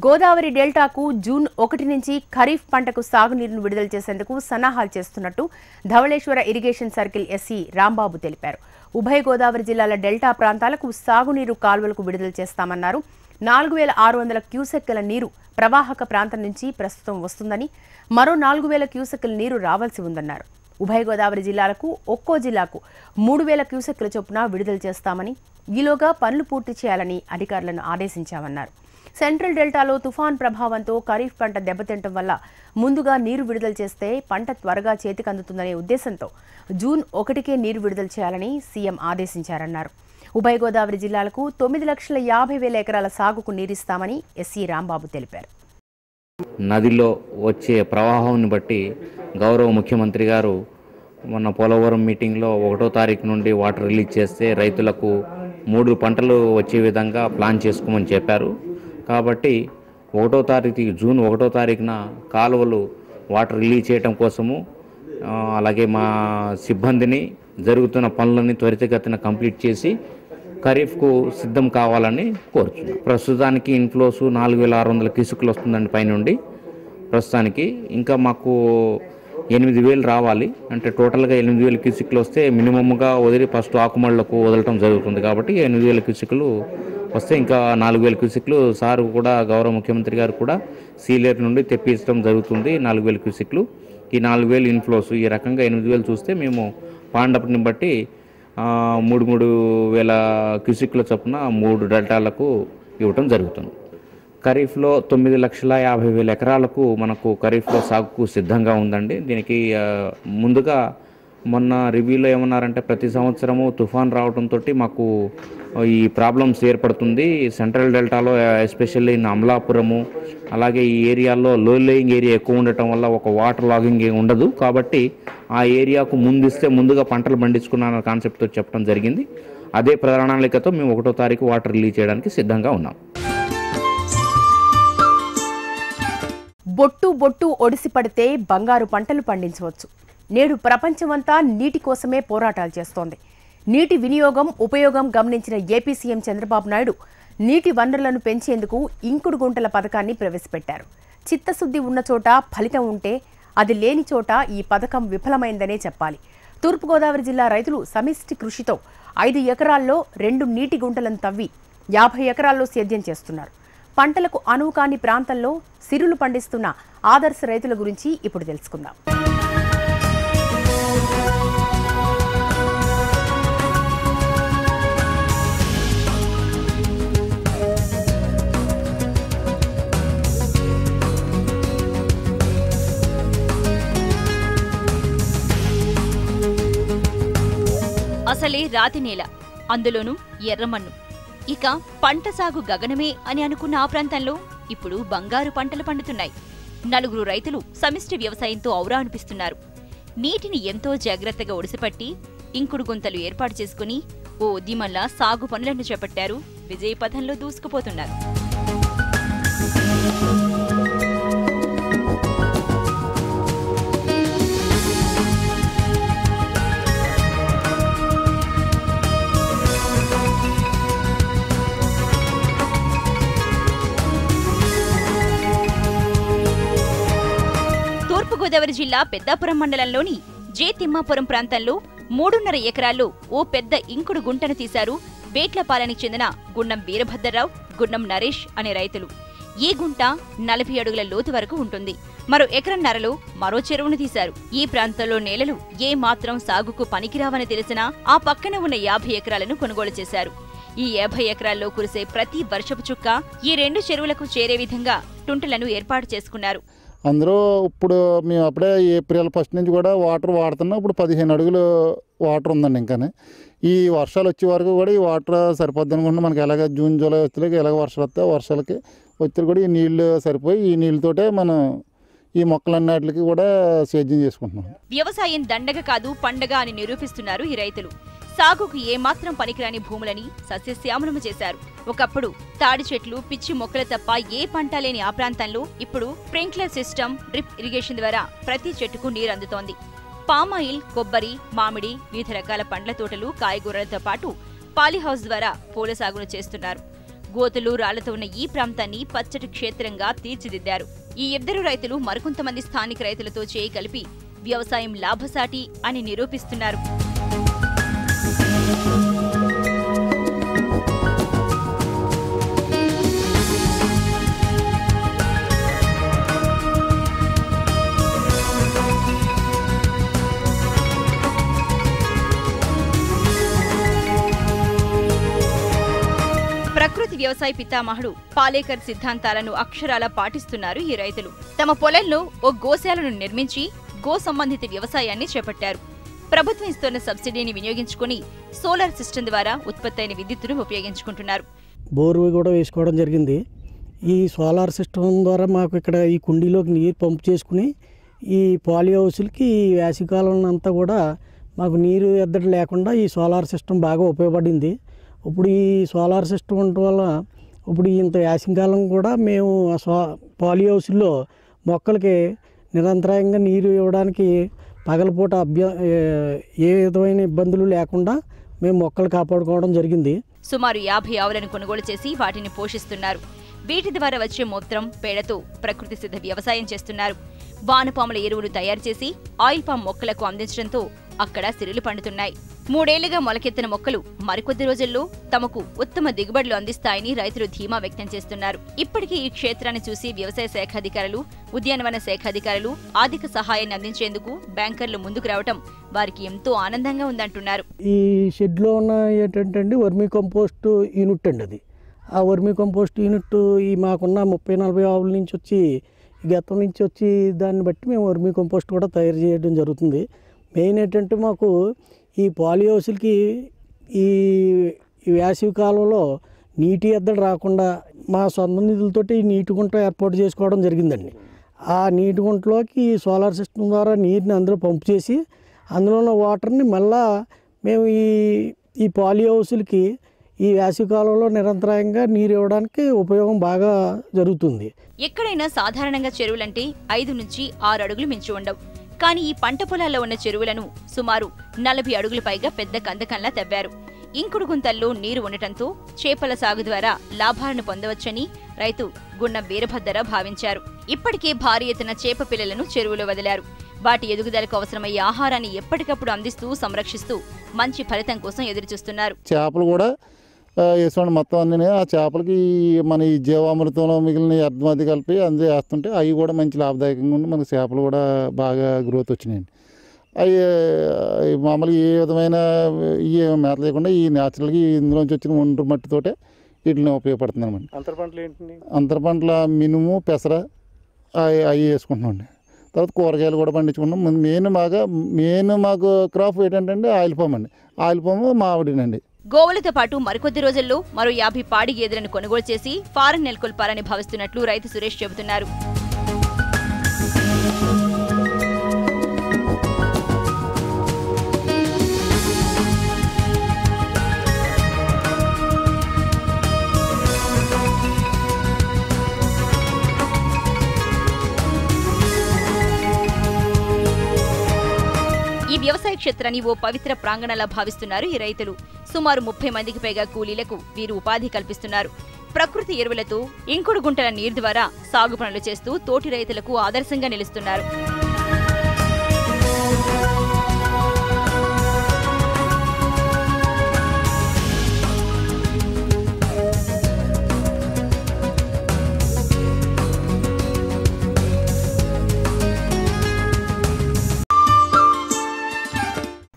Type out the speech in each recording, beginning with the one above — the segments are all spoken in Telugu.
గోదావరి డెల్టాకు జూన్ 1 నుంచి ఖరీఫ్ పంటకు సాగునీరును విడుదల చేసేందుకు సన్నాహాలు చేస్తున్నట్టు ధవళేశ్వర ఇరిగేషన్ సర్కిల్ ఎస్సీ రాంబాబు తెలిపారు. ఉభయ గోదావరి జిల్లాల డెల్టా ప్రాంతాలకు సాగునీరు కాల్వలకు విడుదల చేస్తామన్నారు. 4600 క్యూసెక్కుల నీరు ప్రవాహక ప్రాంతం నుంచి ప్రస్తుతం వస్తుందని, మరో 4000 క్యూసెక్కుల నీరు రావాల్సి ఉందన్నారు. ఉభయ గోదావరి జిల్లాలకు ఒక్కో జిల్లాకు 3000 క్యూసెక్కుల చొప్పున విడుదల చేస్తామని, ఈలోగా పనులు పూర్తి చేయాలని అధికారులను ఆదేశించామన్నారు. సెంట్రల్ డెల్టాలో తుఫాన్ ప్రభావంతో ఖరీఫ్ పంట దెబ్బతింటం వల్ల ముందుగా నీరు విడుదల చేస్తే పంట త్వరగా చేతికందుతుందనే ఉద్దేశంతో జూన్ 1కే నీరు విడుదల చేయాలని సీఎం ఆదేశించారన్నారు. ఉభయ గోదావరి జిల్లాలకు 9,50,000 ఎకరాల సాగుకు నీరిస్తామని ఎస్సీ రాంబాబు తెలిపారు. నదిలో వచ్చే ప్రవాహాన్ని బట్టి గౌరవ ముఖ్యమంత్రి గారు మొన్న పోలవరం మీటింగ్లో 1వ తారీఖు నుండి వాటర్ రిలీజ్ చేస్తే రైతులకు 3 పంటలు వచ్చే విధంగా ప్లాన్ చేసుకోమని చెప్పారు. కాబట్టి జూన్ 1వ తారీఖున కాలువలు వాటర్ రిలీజ్ చేయడం కోసము, అలాగే మా సిబ్బందిని జరుగుతున్న పనులని త్వరితగతిన కంప్లీట్ చేసి ఖరీఫ్కు సిద్ధం కావాలని కోరుతున్నాం. ప్రస్తుతానికి ఇన్ఫ్లోస్ 4600 క్యూసెక్కులు వస్తుందండి పైనుండి. ప్రస్తుతానికి ఇంకా మాకు 8000 రావాలి. అంటే టోటల్గా 8000 క్యూసెక్కులు వస్తే మినిమమ్గా వదిలి ఫస్ట్ ఆకుమళ్లకు వదలటం జరుగుతుంది. కాబట్టి 8000 క్యూసెక్కులు వస్తే ఇంకా 4000 క్యూసెక్కులు సార్ కూడా గౌరవ ముఖ్యమంత్రి గారు కూడా సీలేరు నుండి తెప్పించడం జరుగుతుంది. 4000 క్యూసెక్కులు, ఈ 4000 ఇన్ఫ్లోస్, ఈ రకంగా 8000 చూస్తే మేము పాండపుని బట్టి 3,000 క్యూసెక్కుల చొప్పున 3 డెల్టాలకు ఇవ్వటం జరుగుతుంది. ఖరీఫ్లో 9,50,000 ఎకరాలకు మనకు ఖరీఫ్లో సాగుకు సిద్ధంగా ఉందండి. దీనికి ముందుగా మొన్న రివ్యూలో ఏమన్నారంటే ప్రతి సంవత్సరము తుఫాన్ రావడంతో మాకు ఈ ప్రాబ్లమ్స్ ఏర్పడుతుంది. సెంట్రల్ డెల్టాలో ఎస్పెషల్లీ అమలాపురము, అలాగే ఈ ఏరియాలో లో లేయింగ్ ఏరియా ఎక్కువ ఉండటం వల్ల ఒక వాటర్ లాగింగ్ ఉండదు. కాబట్టి ఆ ఏరియాకు ముందుగా పంటలు పండించుకున్న కాన్సెప్ట్తో చెప్పడం జరిగింది. అదే ప్రణాళికతో మేము 1వ తారీఖు వాటర్ రిలీజ్ చేయడానికి సిద్ధంగా ఉన్నాం. బొట్టు ఒడిసి పడితే బంగారు పంటలు పండించవచ్చు. నేడు ప్రపంచమంతా నీటి కోసమే పోరాటాలు చేస్తోంది. నీటి వినియోగం, ఉపయోగం గమనించిన ఏపీ సీఎం చంద్రబాబు నాయుడు నీటి వనరులను పెంచేందుకు ఇంకుడు గుంటల పథకాన్ని ప్రవేశపెట్టారు. చిత్తశుద్ధి ఉన్న చోట ఫలితం ఉంటే, అది లేని చోట ఈ పథకం విఫలమైందనే చెప్పాలి. తూర్పుగోదావరి జిల్లా రైతులు సమిష్టి కృషితో 5 ఎకరాల్లో 2 నీటి గుంటలను తవ్వి 50 ఎకరాల్లో సేద్యం చేస్తున్నారు. పంటలకు అనువు కాని ప్రాంతంలో సిరులు పండిస్తున్న ఆదర్శ రైతుల గురించి ఇప్పుడు తెలుసుకుందాం. అసలే రాతి నేల, అందులోనూ ఎర్రమన్ను. ఇక పంట సాగు గగనమే అని అనుకున్న ఆ ప్రాంతంలో ఇప్పుడు బంగారు పంటలు పండుతున్నాయి. 4 రైతులు సమిష్టి వ్యవసాయంతో ఔరా అనిపిస్తున్నారు. నీటిని ఎంతో జాగ్రత్తగా ఒడిసిపట్టి ఇంకుడు గుంతలు ఏర్పాటు చేసుకుని ఓ ఉద్యమంలా సాగు పనులను చేపట్టారు. విజయపథంలో దూసుకుపోతున్నారు. తూర్పుగోదావరి జిల్లా పెద్దాపురం మండలంలోని జే తిమ్మాపురం ప్రాంతంలో 3.5 ఎకరాల్లో ఓ పెద్ద ఇంకుడు గుంటను తీశారు వేట్లపాలెనికి చెందిన గుండం వీరభద్రరావు, గుండం నరేష్ అనే రైతులు. ఈ గుంట 40 అడుగుల లోతు వరకు ఉంటుంది. మరో ఎకరన్నరలో మరో చెరువును తీశారు. ఈ ప్రాంతంలో నేలలు ఏ మాత్రం సాగుకు పనికిరావని తెలిసినా ఆ పక్కన ఉన్న 50 ఎకరాలను కొనుగోలు చేశారు. ఈ 50 ఎకరాల్లో కురిసే ప్రతి వర్షపు చుక్క ఈ 2 చెరువులకు చేరే విధంగా టుంటలను ఏర్పాటు చేసుకున్నారు. అందరూ ఇప్పుడు మేము అప్పుడే ఏప్రిల్ 1 నుంచి కూడా వాటర్ వాడుతున్నాం. ఇప్పుడు 15 అడుగులు వాటర్ ఉందండి. ఇంకానే ఈ వర్షాలు వచ్చే వరకు కూడా ఈ వాటర్ సరిపోద్ది అనుకుంటున్నాం. మనకి ఎలాగ జూన్ జూలై వచ్చేలాగా ఎలాగ వర్షాలు వస్తాయి, వర్షాలకి వచ్చి కూడా ఈ నీళ్లు సరిపోయి ఈ నీళ్ళతోటే మనం ఈ మొక్కలన్నిటికి కూడా సేద్యం చేసుకుంటున్నాం. వ్యవసాయం దండగ కాదు పండగ అని నిరూపిస్తున్నారు ఈ రైతులు. సాగుకు ఏమాత్రం పనికిరాని భూములని సస్యశ్యామలము చేశారు. ఒకప్పుడు తాడి చెట్లు, పిచ్చి మొక్కలు తప్ప ఏ పంట లేని ఆ ప్రాంతంలో ఇప్పుడు స్ప్రింక్లర్ సిస్టమ్, డ్రిప్ ఇరిగేషన్ ద్వారా ప్రతి చెట్టుకు నీరు అందుతోంది. పామాయిల్, కొబ్బరి, మామిడి, వివిధ రకాల పండ్ల తోటలు, కాయగూరలతో పాటు పాలీహౌస్ ద్వారా పూల సాగును చేస్తున్నారు. గోతులు రాళ్లతో ఉన్న ఈ ప్రాంతాన్ని పచ్చటి క్షేత్రంగా తీర్చిదిద్దారు. ఈ ఇద్దరు రైతులు మరికొంతమంది స్థానిక రైతులతో చేయి కలిపి వ్యవసాయం లాభసాటి అని నిరూపిస్తున్నారు. ప్రకృతి వ్యవసాయ పితామహుడు పాలేకర్ సిద్ధాంతాలను అక్షరాలా పాటిస్తున్నారు ఈ రైతులు. తమ పొలంలో ఓ గోశాలను నిర్మించి గో సంబంధిత వ్యవసాయాన్ని చేపట్టారు. ప్రభుత్వం ఇస్తున్న సబ్సిడీని వినియోగించుకుని సోలార్ సిస్టమ్ ద్వారా ఉత్పత్తైన విద్యుత్తును ఉపయోగించుకుంటున్నారు. బోరు కూడా వేసుకోవడం జరిగింది. ఈ సోలార్ సిస్టమ్ ద్వారా మాకు ఇక్కడ ఈ కుండీలోకి నీరు పంపు చేసుకుని ఈ పాలి హౌస్లకి వేసవికాలం అంతా కూడా మాకు నీరు ఎద్దడి లేకుండా ఈ సోలార్ సిస్టమ్ బాగా ఉపయోగపడింది. ఇప్పుడు ఈ సోలార్ సిస్టమ్ ఉండటం వల్ల ఇప్పుడు ఇంత వేసవికాలం కూడా మేము పాలి హౌస్లో మొక్కలకి నిరంతరాయంగా నీరు ఇవ్వడానికి పగలపూట ఏ విధమైన ఇబ్బందులు లేకుండా మేము మొక్కలు కాపాడుకోవడం జరిగింది. సుమారు 50 ఆవులను కొనుగోలు చేసి వాటిని పోషిస్తున్నారు. వీటి ద్వారా వచ్చే మూత్రం, పేడతో ప్రకృతి సిద్ధ వ్యవసాయం చేస్తున్నారు. వానపాముల ఎరువులు తయారు చేసి ఆయిల్ పామ్ మొక్కలకు అందించడంతో అక్కడ సిరులు పండుతున్నాయి. 3 ఏళ్లుగా మొలకెత్తిన మొక్కలు మరికొద్ది రోజుల్లో తమకు ఉత్తమ దిగుబడులు అందిస్తాయని రైతులు ధీమా వ్యక్తం చేస్తున్నారు. ఇప్పటికీ ఈ క్షేత్రాన్ని చూసి వ్యవసాయ శాఖాధికారులు, ఉద్యానవన శాఖాధికారులు ఆర్థిక సహాయాన్ని అందించేందుకు బ్యాంకర్లు ముందుకు రావడం వారికి ఎంతో ఆనందంగా ఉందంటున్నారు. ఈ షెడ్లో ఉన్న ఏంటంటే వర్మీ కంపోస్ట్ యూనిట్ అండి. అది ఆ వర్మీ కంపోస్ట్ యూనిట్ ఈ మాకున్న 30-40 ఆవుల నుంచి వచ్చి గతం నుంచి వచ్చి దాన్ని బట్టి మేము వర్మీ కంపోస్ట్ కూడా తయారు చేయడం జరుగుతుంది. మెయిన్ ఏంటంటే మాకు ఈ పాలి హౌస్లకి ఈ వేసవి కాలంలో నీటి ఎద్దడి రాకుండా మా సొంత నిధులతోటి ఈ నీటి గుంట ఏర్పాటు చేసుకోవడం జరిగిందండి. ఆ నీటి గుంటలోకి ఈ సోలార్ సిస్టమ్ ద్వారా నీటిని అందులో పంపు చేసి అందులో ఉన్న వాటర్ని మళ్ళా మేము ఈ పాలి హౌస్లకి ఈ వేసవికాలంలో నిరంతరాయంగా నీరు ఇవ్వడానికి ఉపయోగం బాగా జరుగుతుంది. ఎక్కడైనా సాధారణంగా చెరువులంటే 5 నుంచి 6 అడుగులు మించి ఉండవు. కానీ ఈ పంట పొలాల్లో ఉన్న చెరువులను సుమారు 40 అడుగుల పైగా పెద్ద కందకంలా తవ్వారు. ఇంకుడు గుంతల్లో నీరు ఉండటంతో చేపల సాగు ద్వారా లాభాలను పొందవచ్చని రైతు గున్నం వీరభద్రరావు భావించారు. ఇప్పటికే భారీ ఎత్తున చేప పిల్లలను చెరువులో వదిలారు. వాటి ఎదుగుదలకు అవసరమయ్యే ఆహారాన్ని ఎప్పటికప్పుడు అందిస్తూ సంరక్షిస్తూ మంచి ఫలితం కోసం ఎదురుచూస్తున్నారు. చేపలు కూడా వేసుకోండి మొత్తం అన్నీ. ఆ చేపలకి మన ఈ జీవామృతంలో మిగిలిన అర్థమది కలిపి అందులో వేస్తుంటే అవి కూడా మంచి లాభదాయకంగా ఉండి మనకి చేపలు కూడా బాగా గ్రోత్ వచ్చినాయండి. అవి మామూలుగా ఏ విధమైన ఈ మేత లేకుండా ఈ న్యాచురల్గా ఇందులోంచి వచ్చిన ఒండ్రు మట్టితోటే వీటిని ఉపయోగపడుతుంది అనమాట. అంతర పంటలు ఏంటండి? అంతర పంటల మినుము, పెసర అవి వేసుకుంటున్నాం అండి. తర్వాత కూరగాయలు కూడా పండించుకుంటాం. మెయిన్ మాకు క్రాప్ ఏంటంటే ఆయిల్ పామ్ అండి. ఆయిల్ పాము మామిడినండి. గోవులతో పాటు మరికొద్ది రోజుల్లో మరో 50 పాడి గేదెలను కొనుగోలు చేసి ఫారం నెలకొల్పాలని భావిస్తున్నట్లు రైతు సురేష్ చెబుతున్నారు. ఈ వ్యవసాయ క్షేత్రాన్ని ఓ పవిత్ర ప్రాంగణంలా భావిస్తున్నారు ఈ రైతులు. సుమారు 30 మందికి పైగా కూలీలకు వీరు ఉపాధి కల్పిస్తున్నారు. ప్రకృతి ఎరువులతో ఇంకుడు గుంటల నీరు ద్వారా సాగు పనులు చేస్తూ తోటి రైతులకు ఆదర్శంగా నిలుస్తున్నారు.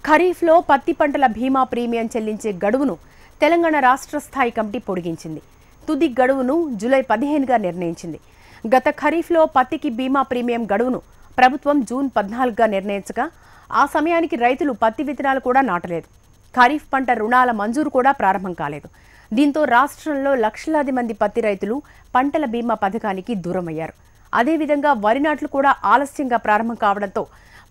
ఖరీఫ్లో పత్తి పంటల బీమా ప్రీమియం చెల్లించే గడువును తెలంగాణ రాష్ట్ర స్థాయి కమిటీ పొడిగించింది. తుది గడువును జూలై 15గా నిర్ణయించింది. గత ఖరీఫ్లో పత్తికి బీమా ప్రీమియం గడువును ప్రభుత్వం జూన్ 14గా నిర్ణయించగా ఆ సమయానికి రైతులు పత్తి విత్తనాలు కూడా నాటలేదు. ఖరీఫ్ పంట రుణాల మంజూరు కూడా ప్రారంభం కాలేదు. దీంతో రాష్ట్రంలో లక్షలాది మంది పత్తి రైతులు పంటల బీమా పథకానికి దూరమయ్యారు. అదేవిధంగా వరి నాట్లు కూడా ఆలస్యంగా ప్రారంభం కావడంతో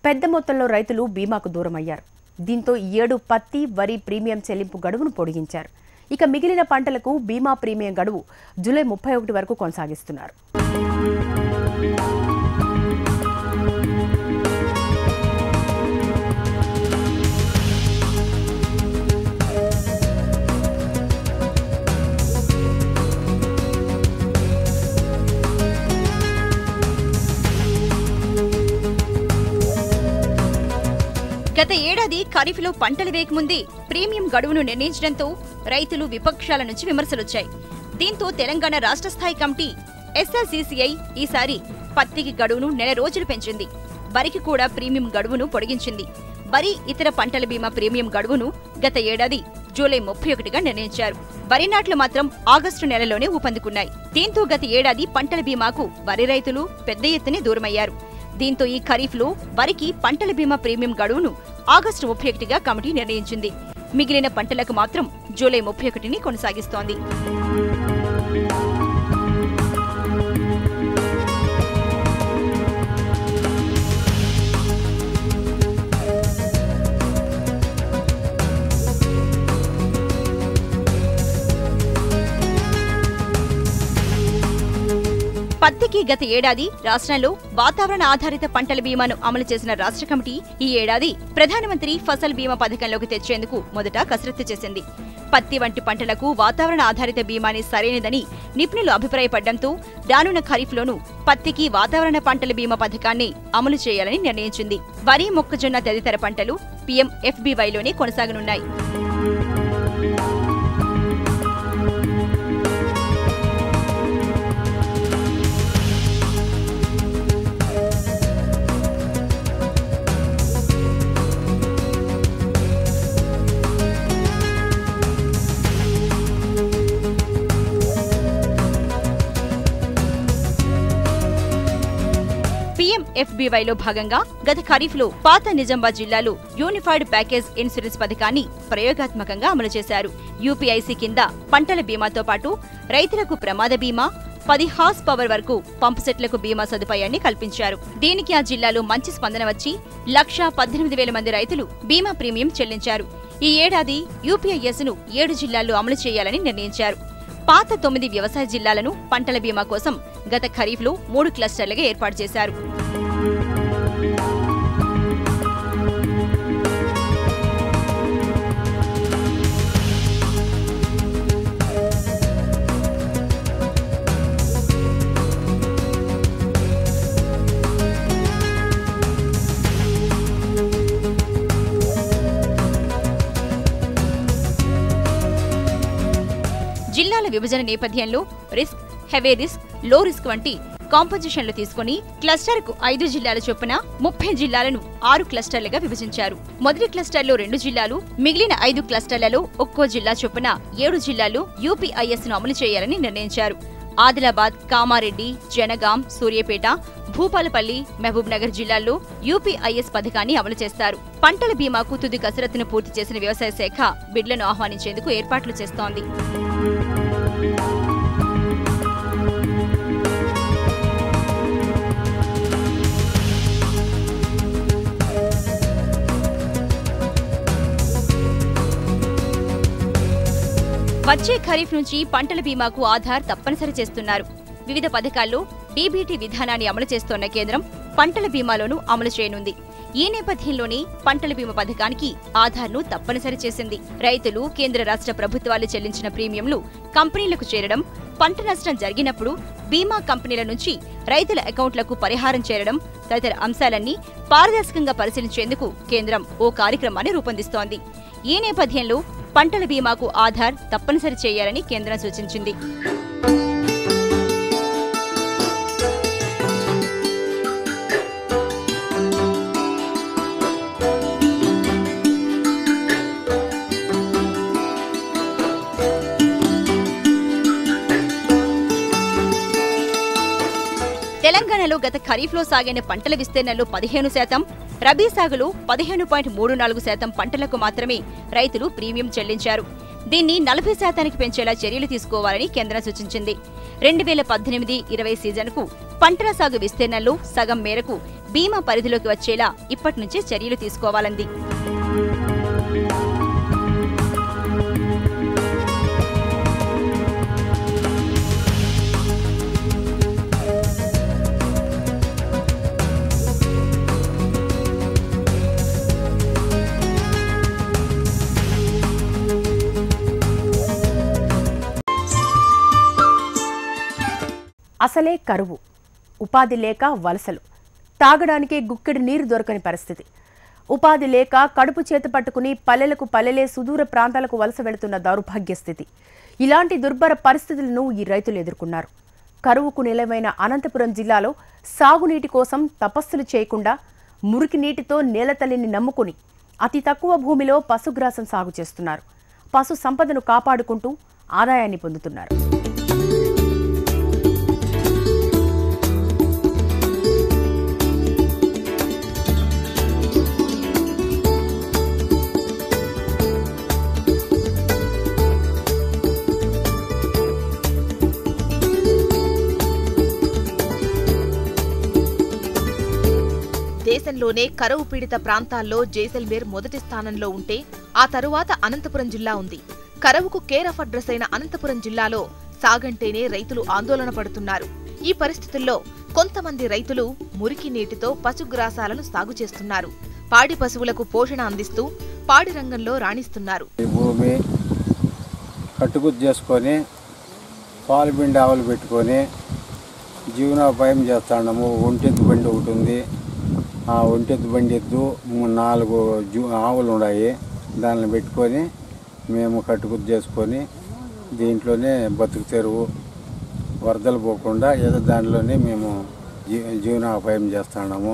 పెద్ద మొత్తంలో రైతులు బీమాకు దూరమయ్యారు. దీంతో 7 పత్తి, వరి ప్రీమియం చెల్లింపు గడువును పొడిగించారు. ఇక మిగిలిన పంటలకు బీమా ప్రీమియం గడువు జూలై 31 వరకు కొనసాగిస్తున్నారు. ఖరీఫ్లో పంటలు వేయకముందే ప్రీమియం గడువును నిర్ణయించడంతో రైతులు విపక్షాల నుంచి విమర్శలొచ్చాయి. దీంతో తెలంగాణ రాష్ట్ర స్థాయి కమిటీ SRCCI ఈసారి పత్తికి గడువును నెల రోజులు పెంచింది. వరికి కూడా ప్రీమియం గడువును పొడిగించింది. వరి ఇతర పంటల బీమా ప్రీమియం గడువును గత ఏడాది జూలై 31గా నిర్ణయించారు. వరి నాట్లు మాత్రం ఆగస్టు నెలలోనే ఊపందుకున్నాయి. దీంతో గత ఏడాది పంటల బీమాకు వరి రైతులు పెద్ద ఎత్తునే దూరమయ్యారు. దీంతో ఈ ఖరీఫ్లో వరికి పంటల బీమా ప్రీమియం గడువును ఆగస్టు 31గా కమిటీ నిర్ణయించింది. మిగిలిన పంటలకు మాత్రం జూలై 31ని కొనసాగిస్తోంది. పత్తికి గత ఏడాది రాష్ట్రంలో వాతావరణ ఆధారిత పంటల బీమాను అమలు చేసిన రాష్ట్ర కమిటీ ఈ ఏడాది ప్రధానమంత్రి ఫసల్ బీమా పథకంలోకి తెచ్చేందుకు మొదట కసరత్తు చేసింది. పత్తి వంటి పంటలకు వాతావరణ ఆధారిత బీమాని సరైనదని నిపుణులు అభిప్రాయపడడంతో రానున్న ఖరీఫ్లోనూ పత్తికి వాతావరణ పంటల బీమా పథకాన్ని అమలు చేయాలని నిర్ణయించింది. వరి, మొక్కజొన్న తదితర పంటలు PMFBYలోనే కొనసాగనున్నాయి. PMFBYలో భాగంగా గత ఖరీఫ్లో పాత నిజామాబాద్ జిల్లాలో యూనిఫైడ్ ప్యాకేజ్ ఇన్సూరెన్స్ పథకాన్ని ప్రయోగాత్మకంగా అమలు చేశారు. UPIC కింద పంటల బీమాతో పాటు రైతులకు ప్రమాద బీమా, 10 హార్స్ పవర్ వరకు పంపు సెట్లకు బీమా సదుపాయాన్ని కల్పించారు. దీనికి ఆ జిల్లాలో మంచి స్పందన వచ్చి 1,18,000 మంది రైతులు బీమా ప్రీమియం చెల్లించారు. ఈ ఏడాది UPISను 7 జిల్లాల్లో అమలు చేయాలని నిర్ణయించారు. పాత 9 వ్యవసాయ జిల్లాలను పంటల బీమా కోసం గత ఖరీఫ్లో 3 క్లస్టర్లుగా ఏర్పాటు చేశారు. జిల్లాల విభజన నేపథ్యంలో రిస్క్, హెవీ రిస్క్, లో రిస్క్ వంటి కాంపోజిషన్లు తీసుకుని క్లస్టర్కు 5 జిల్లాల చొప్పున 30 జిల్లాలను 6 క్లస్టర్లుగా విభజించారు. మొదటి క్లస్టర్లో 2 జిల్లాలు, మిగిలిన 5 క్లస్టర్లలో ఒక్కో జిల్లా చొప్పున 7 జిల్లాలు UPISను అమలు చేయాలని నిర్ణయించారు. ఆదిలాబాద్, కామారెడ్డి, జనగాం, సూర్యాపేట, భూపాలపల్లి, మహబూబ్ నగర్ జిల్లాల్లో UPIS పథకాన్ని అమలు చేస్తారు. పంటల బీమాకు తుది కసరత్తును పూర్తి చేసిన వ్యవసాయ శాఖ బిడ్లను ఆహ్వానించేందుకు ఏర్పాట్లు చేస్తోంది. వచ్చే ఖరీఫ్ నుంచి పంటల బీమాకు ఆధార్ తప్పనిసరి చేస్తున్నారు. వివిధ పథకాల్లో DBT విధానాన్ని అమలు చేస్తోన్న కేంద్రం పంటల బీమాలోనూ అమలు చేయనుంది. ఈ నేపథ్యంలోనే పంటల బీమా పథకానికి ఆధార్ను తప్పనిసరి చేసింది. రైతులు, కేంద్ర రాష్ట్ర ప్రభుత్వాలు చెల్లించిన ప్రీమియంలు కంపెనీలకు చేరడం, పంట నష్టం జరిగినప్పుడు బీమా కంపెనీల నుంచి రైతుల అకౌంట్లకు పరిహారం చేరడం తదితర అంశాలన్నీ పారదర్శకంగా పరిశీలించేందుకు కేంద్రం ఓ కార్యక్రమాన్ని రూపొందిస్తోంది. ఈ నేపథ్యంలో పంటల బీమాకు ఆధార్ తప్పనిసరి చేయాలని కేంద్రం సూచించింది. తెలంగాణలో గత ఖరీఫ్లో సాగిన పంటల విస్తీర్ణంలో 15%, రబీ సాగులో 15.34% పంటలకు మాత్రమే రైతులు ప్రీమియం చెల్లించారు. దీన్ని 40% పెంచేలా చర్యలు తీసుకోవాలని కేంద్రం సూచించింది. 2018-20 సీజన్కు పంటల సాగు విస్తీర్ణంలో సగం మేరకు బీమా పరిధిలోకి వచ్చేలా ఇప్పటి నుంచే చర్యలు తీసుకోవాలంది. అసలే కరువు, ఉపాధి లేక వలసలు, తాగడానికి గుక్కెడి నీరు దొరకని పరిస్థితి. ఉపాధి లేక కడుపు చేత పట్టుకుని పల్లెలకు పల్లెలే సుదూర ప్రాంతాలకు వలస వెళుతున్న దౌర్భాగ్య స్థితి. ఇలాంటి దుర్భర పరిస్థితులను ఈ రైతులు ఎదుర్కొన్నారు. కరువుకు నిలవైన అనంతపురం జిల్లాలో సాగునీటి కోసం తపస్సులు చేయకుండా మురికి నీటితో నేలతల్లిని నమ్ముకుని అతి తక్కువ భూమిలో పశుగ్రాసం సాగు చేస్తున్నారు. పశు సంపదను కాపాడుకుంటూ ఆదాయాన్ని పొందుతున్నారు. దేశంలోనే కరువు పీడిత ప్రాంతాల్లో జైసల్మేర్ మొదటి స్థానంలో ఉంటే ఆ తరువాత అనంతపురం జిల్లా ఉంది. కరువుకు కేర్ ఆఫ్ అడ్రస్ అయిన అనంతపురం జిల్లాలో సాగంటేనే రైతులు ఆందోళన పడుతున్నారు. ఈ పరిస్థితుల్లో కొంతమంది రైతులు మురికి నీటితో పశుగ్రాసాలను సాగు చేస్తున్నారు. పాడి పశువులకు పోషణ అందిస్తూ పాడి రంగంలో రాణిస్తున్నారు. భూమి కట్టుకుని చేసుకొని పాలు పిండి ఆవులు పెట్టుకొని జీవనోపాయం చేస్తున్నాము. ఒంటెత్తు బండి ఒకటి ఉంది. ఆ ఒంటెత్తు బండి ఎద్దు 4 ఆవులు ఉన్నాయి. దాన్ని పెట్టుకొని మేము కట్టుకుని చేసుకొని దీంట్లోనే బతుకు తెరువు వరదలు పోకుండా ఏదో దాంట్లోనే మేము జీవనోపాయం చేస్తున్నాము.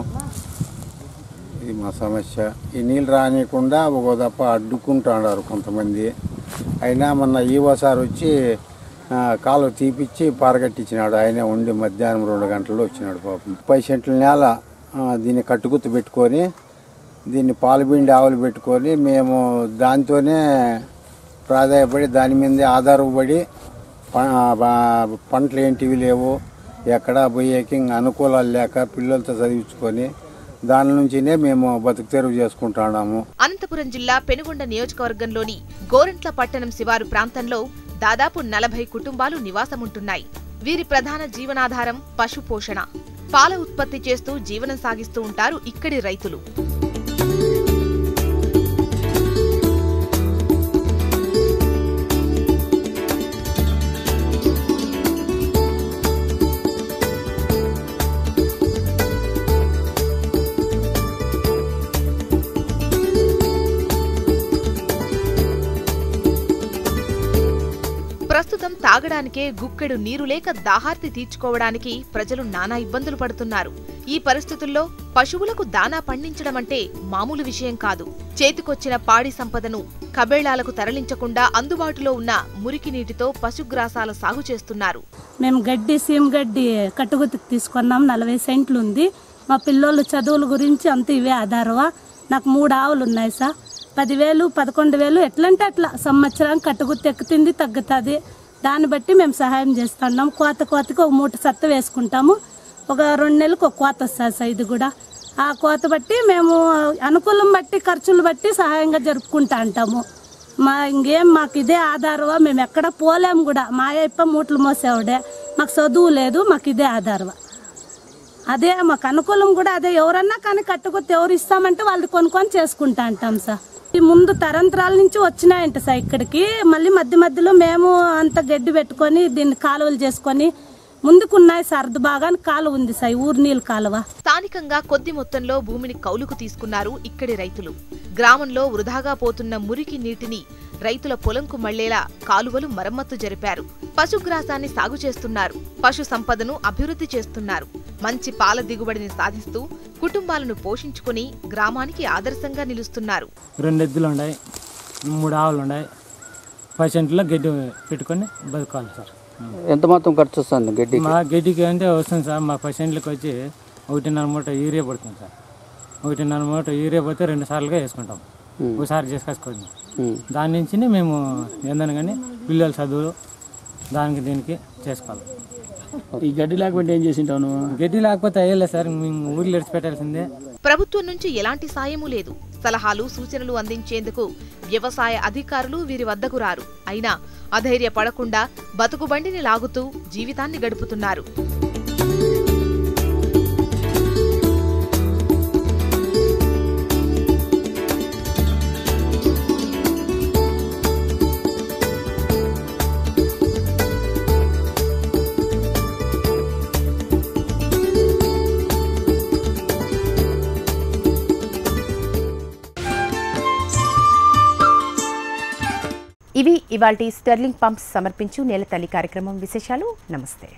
ఇది మా సమస్య. ఈ నీళ్ళు రానియకుండా ఒక దప్ప అడ్డుకుంటున్నారు కొంతమంది. అయినా మొన్న ఈవోసారి వచ్చి కాలువ తీపిచ్చి పారగట్టించినాడు. ఆయనే ఉండి మధ్యాహ్నం 2 గంటల్లో వచ్చినాడు పాపం. 30 సెంట్ల నేల దీన్ని కట్టుకుత్తు పెట్టుకొని దీన్ని పాలుబిండి ఆవులు పెట్టుకొని మేము దాంతోనే ప్రాధాయపడి దాని మీదే ఆధారపడి పంటలు ఏంటివి లేవు, ఎక్కడా పోయేకి అనుకూలాలు లేక పిల్లలతో చదివించుకొని దాని నుంచినే మేము బతుకు తెరువు చేసుకుంటున్నాము. అనంతపురం జిల్లా పెనుగొండ నియోజకవర్గంలోని గోరంట్ల పట్టణం శివారు ప్రాంతంలో దాదాపు 40 కుటుంబాలు నివాసముంటున్నాయి. వీరి ప్రధాన జీవనాధారం పశు పోషణ. పాల ఉత్పత్తి చేస్తూ జీవనం సాగిస్తూ ఉంటారు ఇక్కడి రైతులు. ప్రస్తుతం తాగడానికే గుక్కెడు నీరు లేక దాహార్తి తీర్చుకోవడానికి ప్రజలు నానా ఇబ్బందులు పడుతున్నారు. ఈ పరిస్థితుల్లో పశువులకు దానా పండించడం అంటే మామూలు విషయం కాదు. చేతికొచ్చిన పాడి సంపదను కబేళాలకు తరలించకుండా అందుబాటులో ఉన్న మురికి నీటితో పశుగ్రాసాల సాగు చేస్తున్నారు. మేము సీమ గడ్డి కట్టుగుత్తుకు తీసుకున్నాం. 40 సెంట్లు ఉంది. మా పిల్లోళ్ళు చదువుల గురించి అంత ఇవే ఆధారవా. నాకు 3 ఆవులు ఉన్నాయి సార్. 10,000 11,000 ఎట్లంటే అట్లా సంవత్సరానికి కట్టుగుత్తు ఎక్కుతుంది తగ్గుతుంది. దాన్ని బట్టి మేము సహాయం చేస్తున్నాం. కోతకి ఒక మూట సత్త వేసుకుంటాము. ఒక 2 నెలలకు ఒక కోత వస్తుంది సార్. ఇది కూడా ఆ కోత బట్టి మేము అనుకూలం బట్టి ఖర్చులు బట్టి సహాయంగా జరుపుకుంటా అంటాము. ఇంకేం మాకు ఇదే ఆధారవా. మేము ఎక్కడ పోలేము కూడా. మా అయ్యప్ప మూటలు మోసేవాడే. మాకు చదువు లేదు. మాకు ఇదే ఆధారవా. అదే మాకు అనుకూలం కూడా అదే. ఎవరన్నా కానీ కట్టుకొత్త ఎవరు ఇస్తామంటే వాళ్ళు కొనుక్కొని చేసుకుంటా అంటాం సార్. ఈ ముందు తరంతరాల నుంచి వచ్చినాయంట సార్ ఇక్కడికి. మళ్ళీ మధ్యలో మేము అంత గడ్డి పెట్టుకొని దీన్ని కాలువలు చేసుకొని ముందుకున్నాయి సార్. అర్ధ భాగానికి కాలువ ఉంది సార్. ఊరు నీళ్ళు కాలువ. స్థానికంగా కొద్ది మొత్తంలో భూమిని కౌలుకు తీసుకున్నారు ఇక్కడి రైతులు. గ్రామంలో వృధాగా పోతున్న మురికి నీటిని రైతుల పొలంకు మళ్లేలా కాలువలు మరమ్మత్తు జరిపారు. పశుగ్రాసాన్ని సాగు చేస్తున్నారు. పశు సంపదను అభివృద్ధి చేస్తున్నారు. మంచి పాల దిగుబడిని సాధిస్తూ కుటుంబాలను పోషించుకుని గ్రామానికి ఆదర్శంగా నిలుస్తున్నారు. 2 ఎద్దులు ఉన్నాయి, 3 ఆవులు ఉన్నాయి. 10 సెంట్లో గడ్డి పెట్టుకొని బతుకోవాలి సార్. ఎంత మొత్తం ఖర్చు వస్తుంది గడ్డికి? మా గడ్డికి అంటే వస్తుంది సార్. మా 10 సెంట్లకు వచ్చి 1.5 మూట యూరియా పడుతుంది సార్. 1.5 మూట యూరియా పోతే 2 సార్లుగా వేసుకుంటాం. ఒకసారి చేసుకొచ్చుకోండి. దాని నుంచి మేము ఏందని కానీ పిల్లల చదువులు దానికి దీనికి చేసుకోవాలి. ఈ గడ్డి లేకపోతే ఏం చేసింటావు నువ్వు? గడ్డి లేకపోతే అయ్యలేదు సార్. మేము ఊర్లో విడిచిపెట్టాల్సిందే. ప్రభుత్వం నుంచి ఎలాంటి సాయమూ లేదు. సలహాలు సూచనలు అందించేందుకు వ్యవసాయ అధికారులు వీరి వద్దకు రారు. అయినా అధైర్యపడకుండా బతుకుబండిని లాగుతూ జీవితాన్ని గడుపుతున్నారు. ఇవి ఇవాల్టి స్టెర్లింగ్ పంప్స్ సమర్పించు నేల తల్లి కార్యక్రమం విశేషాలు. నమస్తే.